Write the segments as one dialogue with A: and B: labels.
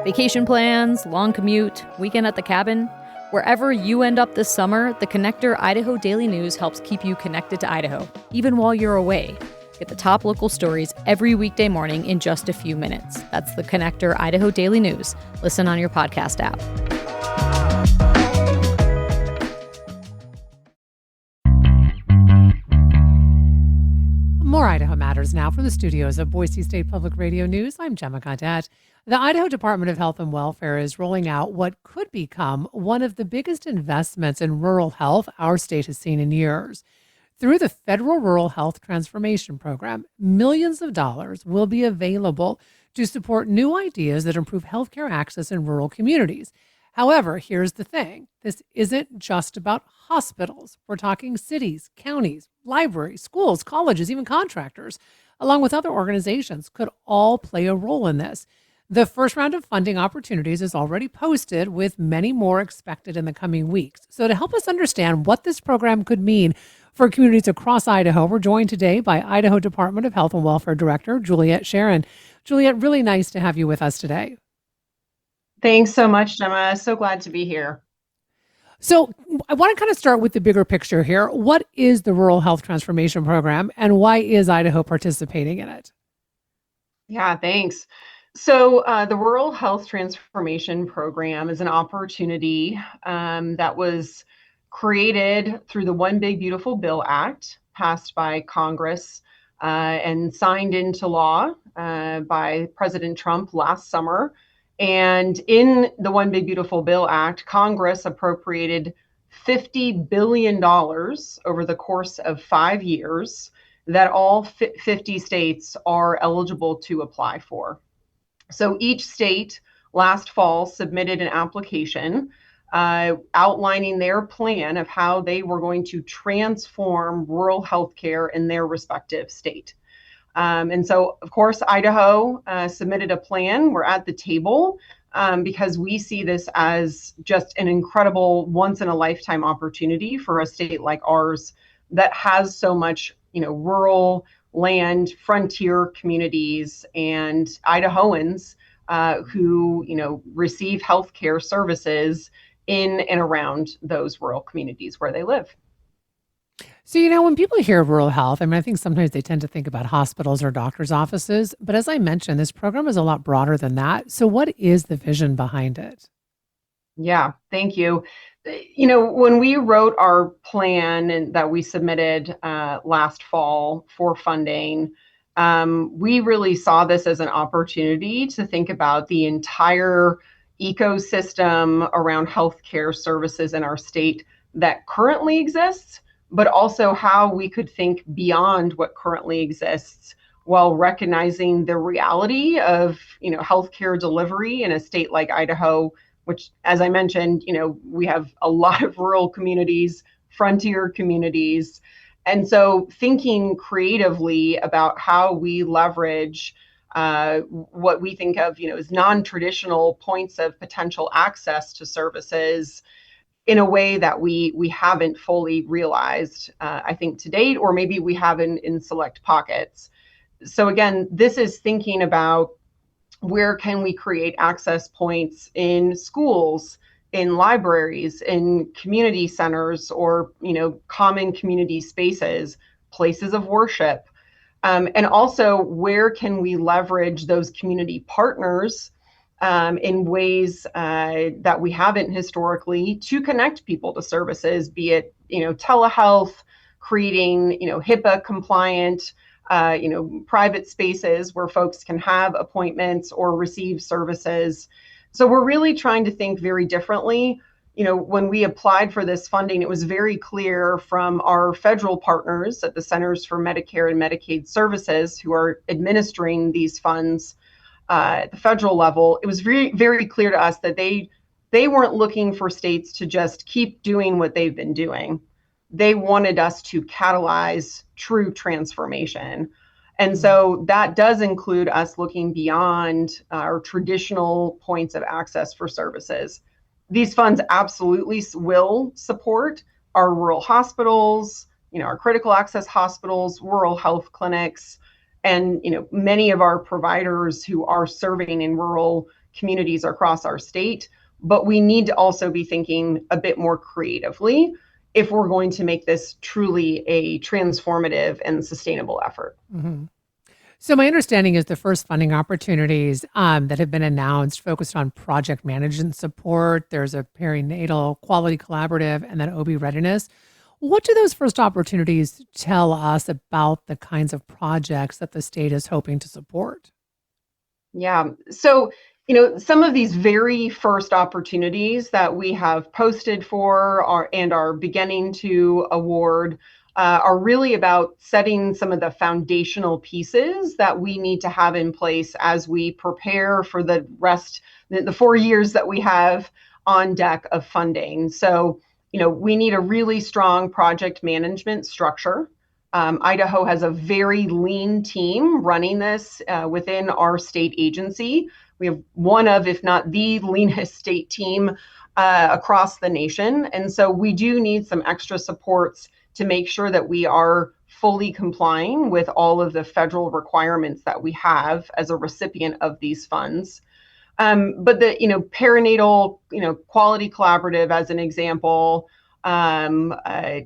A: Vacation plans, long commute, weekend at the cabin. Wherever you end up this summer, the Connector Idaho Daily News helps keep you connected to Idaho, even while you're away. Get the top local stories every weekday morning in just a few minutes. That's the Connector Idaho Daily News. Listen on your podcast app.
B: More Idaho Matters now from the studios of Boise State Public Radio News. I'm Gemma Gaudette. The Idaho Department of Health and Welfare is rolling out what could become one of the biggest investments in rural health our state has seen in years. Through the Federal Rural Health Transformation Program, millions of dollars will be available to support new ideas that improve healthcare access in rural communities. However, here's the thing. This isn't just about hospitals. We're talking cities, counties, libraries, schools, colleges, even contractors, along with other organizations, could all play a role in this. The first round of funding opportunities is already posted, with many more expected in the coming weeks. So to help us understand what this program could mean for communities across Idaho, we're joined today by Idaho Department of Health and Welfare Director Juliette Sharon. Juliette, really nice to have you with us today.
C: Thanks so much, Gemma. So glad to be here.
B: So I want to kind of start with the bigger picture here. What is the Rural Health Transformation Program, and why is Idaho participating in it?
C: Yeah, thanks. So the Rural Health Transformation Program is an opportunity that was created through the One Big Beautiful Bill Act, passed by Congress and signed into law by President Trump last summer. And in the One Big Beautiful Bill Act, Congress appropriated $50 billion over the course of 5 years that all 50 states are eligible to apply for. So each state last fall submitted an application outlining their plan of how they were going to transform rural healthcare in their respective state. And so, of course, Idaho submitted a plan. We're at the table because we see this as just an incredible once-in-a-lifetime opportunity for a state like ours that has so much, rural land, frontier communities, and Idahoans who, receive healthcare services in and around those rural communities where they live.
B: So, when people hear rural health, I think sometimes they tend to think about hospitals or doctors' offices. But as I mentioned, this program is a lot broader than that. So what is the vision behind it?
C: Yeah, thank you. When we wrote our plan and that we submitted last fall for funding, we really saw this as an opportunity to think about the entire ecosystem around healthcare services in our state that currently exists, but also how we could think beyond what currently exists while recognizing the reality of, healthcare delivery in a state like Idaho, which, as I mentioned, we have a lot of rural communities, frontier communities. And so thinking creatively about how we leverage what we think of, as non-traditional points of potential access to services in a way that we haven't fully realized, I think, to date, or maybe we haven't in select pockets. So again, this is thinking about where can we create access points in schools, in libraries, in community centers, or common community spaces, places of worship, and also where can we leverage those community partners in ways that we haven't historically to connect people to services, be it, telehealth, creating, HIPAA compliant, private spaces where folks can have appointments or receive services. So we're really trying to think very differently. When we applied for this funding, it was very clear from our federal partners at the Centers for Medicare and Medicaid Services, who are administering these funds at the federal level. It was very, very clear to us that they weren't looking for states to just keep doing what they've been doing. They wanted us to catalyze true transformation. And so that does include us looking beyond our traditional points of access for services. These funds absolutely will support our rural hospitals, our critical access hospitals, rural health clinics, and many of our providers who are serving in rural communities across our state, but we need to also be thinking a bit more creatively if we're going to make this truly a transformative and sustainable effort.
B: Hmm. So my understanding is the first funding opportunities that have been announced focused on project management support. There's a perinatal quality collaborative and then OB readiness. What do those first opportunities tell us about the kinds of projects that the state is hoping to support?
C: Yeah. So, some of these very first opportunities that we have posted for and are beginning to award are really about setting some of the foundational pieces that we need to have in place as we prepare for the rest, the 4 years that we have on deck of funding. So, we need a really strong project management structure. Idaho has a very lean team running this within our state agency. We have one of, if not the leanest state team across the nation. And so we do need some extra supports to make sure that we are fully complying with all of the federal requirements that we have as a recipient of these funds. But the perinatal quality collaborative, as an example,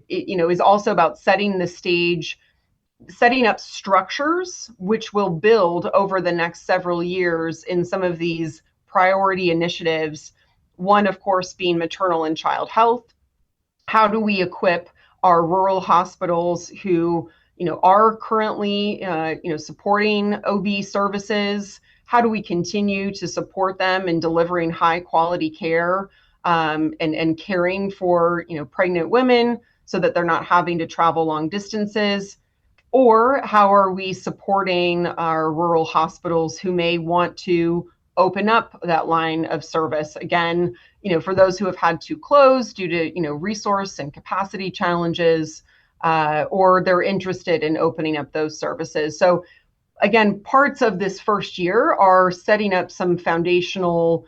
C: is also about setting the stage, setting up structures which will build over the next several years in some of these priority initiatives. One, of course, being maternal and child health. How do we equip our rural hospitals who are currently supporting OB services? How do we continue to support them in delivering high quality care and caring for pregnant women so that they're not having to travel long distances? Or how are we supporting our rural hospitals who may want to open up that line of service again, for those who have had to close due to resource and capacity challenges, or they're interested in opening up those services. So again, parts of this first year are setting up some foundational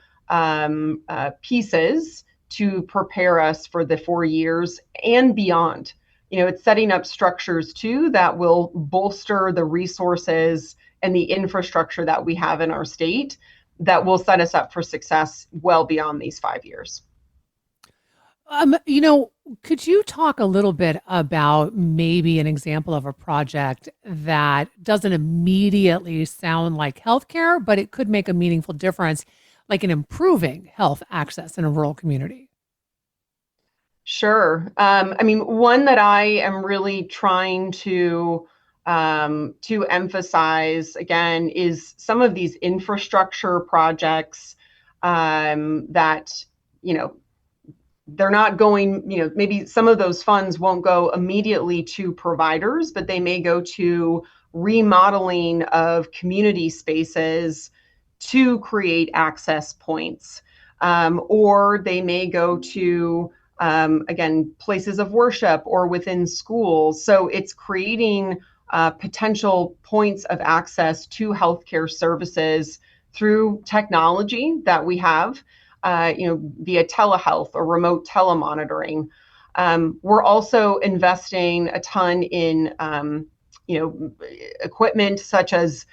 C: pieces to prepare us for the 4 years and beyond. It's setting up structures too that will bolster the resources and the infrastructure that we have in our state that will set us up for success well beyond these 5 years.
B: Could you talk a little bit about maybe an example of a project that doesn't immediately sound like healthcare, but it could make a meaningful difference, like in improving health access in a rural community?
C: Sure. One that I am really trying to emphasize again is some of these infrastructure projects that they're not going. Maybe some of those funds won't go immediately to providers, but they may go to remodeling of community spaces to create access points, or they may go to again, places of worship or within schools. So it's creating potential points of access to healthcare services through technology that we have, via telehealth or remote telemonitoring. We're also investing a ton in, equipment such as,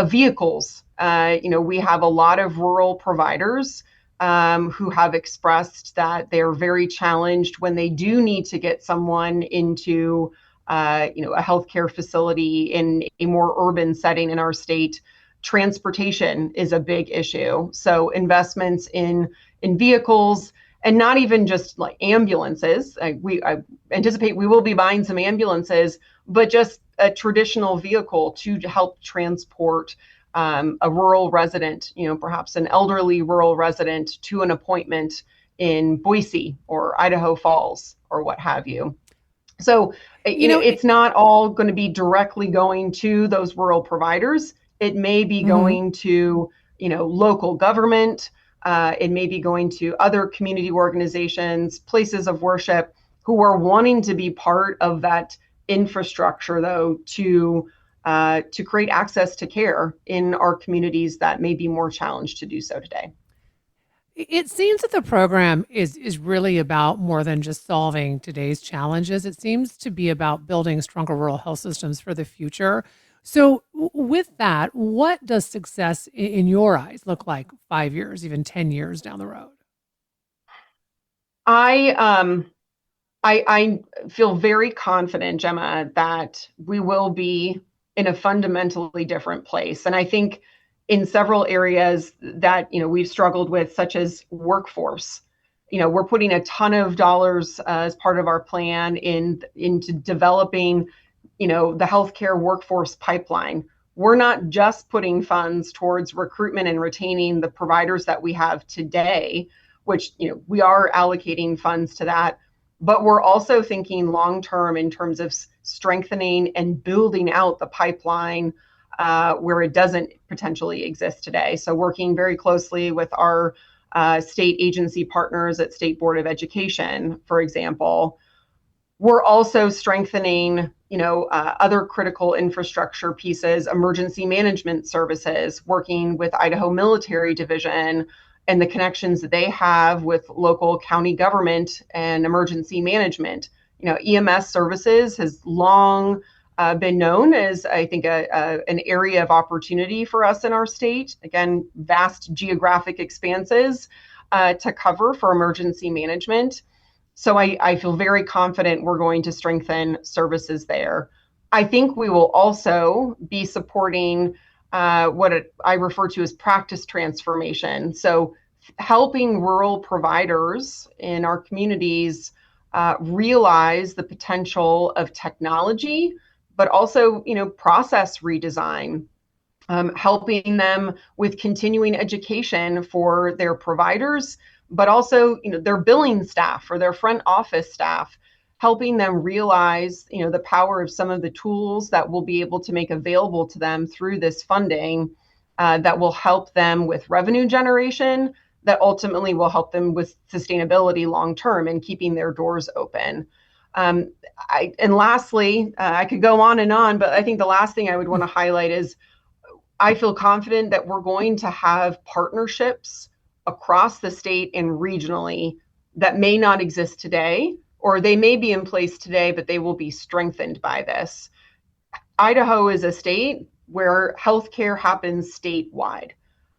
C: vehicles. We have a lot of rural providers who have expressed that they're very challenged when they do need to get someone into a healthcare facility in a more urban setting in our state. Transportation is a big issue. So investments in vehicles, and not even just like ambulances. I anticipate we will be buying some ambulances, but just a traditional vehicle to help transport a rural resident, perhaps an elderly rural resident, to an appointment in Boise or Idaho Falls or what have you. So, it's not all going to be directly going to those rural providers. It may be going to, local government. It may be going to other community organizations, places of worship who are wanting to be part of that infrastructure, though, to create access to care in our communities that may be more challenged to do so today.
B: It seems that the program is really about more than just solving today's challenges. It seems to be about building stronger rural health systems for the future. So, with that, what does success in your eyes look like 5 years, even 10 years down the road?
C: I um I feel very confident, Gemma, that we will be in a fundamentally different place. And I think in several areas that, we've struggled with, such as workforce, we're putting a ton of dollars as part of our plan into developing, the healthcare workforce pipeline. We're not just putting funds towards recruitment and retaining the providers that we have today, which, we are allocating funds to that, but we're also thinking long term in terms of strengthening and building out the pipeline where it doesn't potentially exist today. So working very closely with our state agency partners at State Board of Education, for example. We're also strengthening, other critical infrastructure pieces, emergency management services, working with Idaho Military Division and the connections that they have with local county government and emergency management. EMS services has long been known as, I think, an area of opportunity for us in our state. Again, vast geographic expanses to cover for emergency management. So I feel very confident we're going to strengthen services there. I think we will also be supporting I refer to as practice transformation. So helping rural providers in our communities realize the potential of technology, but also, process redesign. Helping them with continuing education for their providers, but also, their billing staff or their front office staff, helping them realize, the power of some of the tools that we'll be able to make available to them through this funding that will help them with revenue generation, that ultimately will help them with sustainability long term and keeping their doors open. And lastly, I could go on, but I think the last thing I would want to highlight is I feel confident that we're going to have partnerships across the state and regionally that may not exist today, or they may be in place today, but they will be strengthened by this. Idaho is a state where healthcare happens statewide.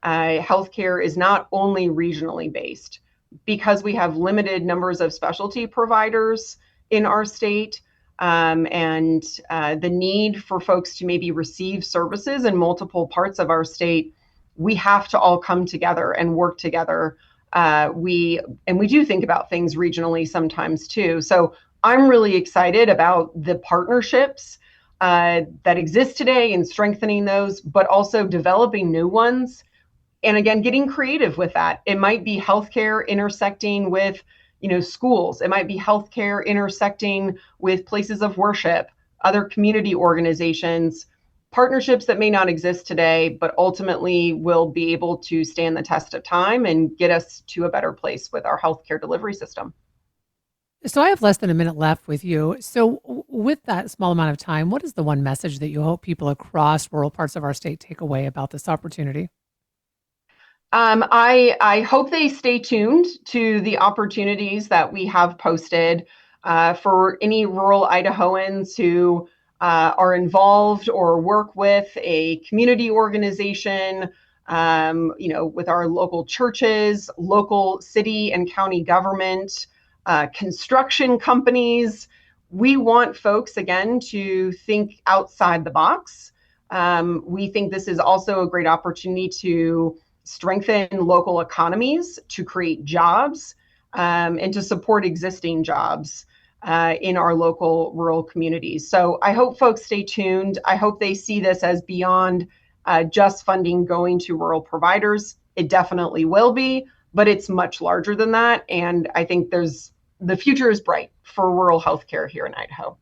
C: Healthcare is not only regionally based. Because we have limited numbers of specialty providers in our state, and the need for folks to maybe receive services in multiple parts of our state, we have to all come together and work together. We do think about things regionally sometimes too. So I'm really excited about the partnerships that exist today and strengthening those, but also developing new ones. And again, getting creative with that. It might be healthcare intersecting with, schools. It might be healthcare intersecting with places of worship, other community organizations, partnerships that may not exist today, but ultimately will be able to stand the test of time and get us to a better place with our healthcare delivery system.
B: So I have less than a minute left with you. So with that small amount of time, what is the one message that you hope people across rural parts of our state take away about this opportunity?
C: I hope they stay tuned to the opportunities that we have posted for any rural Idahoans who are involved or work with a community organization, with our local churches, local city and county government, construction companies. We want folks, again, to think outside the box. We think this is also a great opportunity to strengthen local economies, to create jobs, and to support existing jobs in our local rural communities. So I hope folks stay tuned. I hope they see this as beyond just funding going to rural providers. It definitely will be, but it's much larger than that. And I think the future is bright for rural healthcare here in Idaho.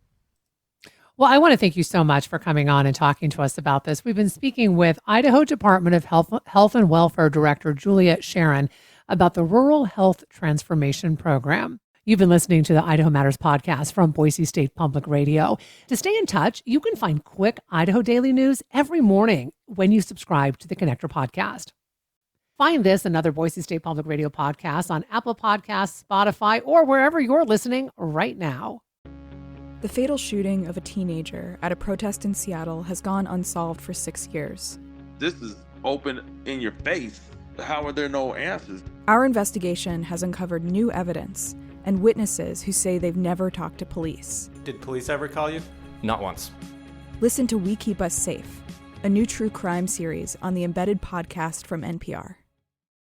B: Well, I want to thank you so much for coming on and talking to us about this. We've been speaking with Idaho Department of Health and Welfare Director Juliet Sharon about the Rural Health Transformation Program. You've been listening to the Idaho Matters podcast from Boise State Public Radio. To stay in touch, you can find quick Idaho daily news every morning when you subscribe to the Connector podcast. Find this and other Boise State Public Radio podcasts on Apple Podcasts, Spotify, or wherever you're listening right now.
D: The fatal shooting of a teenager at a protest in Seattle has gone unsolved for 6 years.
E: This is open in your face. How are there no answers?
D: Our investigation has uncovered new evidence and witnesses who say they've never talked to police.
F: Did police ever call you?
G: Not once.
D: Listen to We Keep Us Safe, a new true crime series on the Embedded podcast from NPR.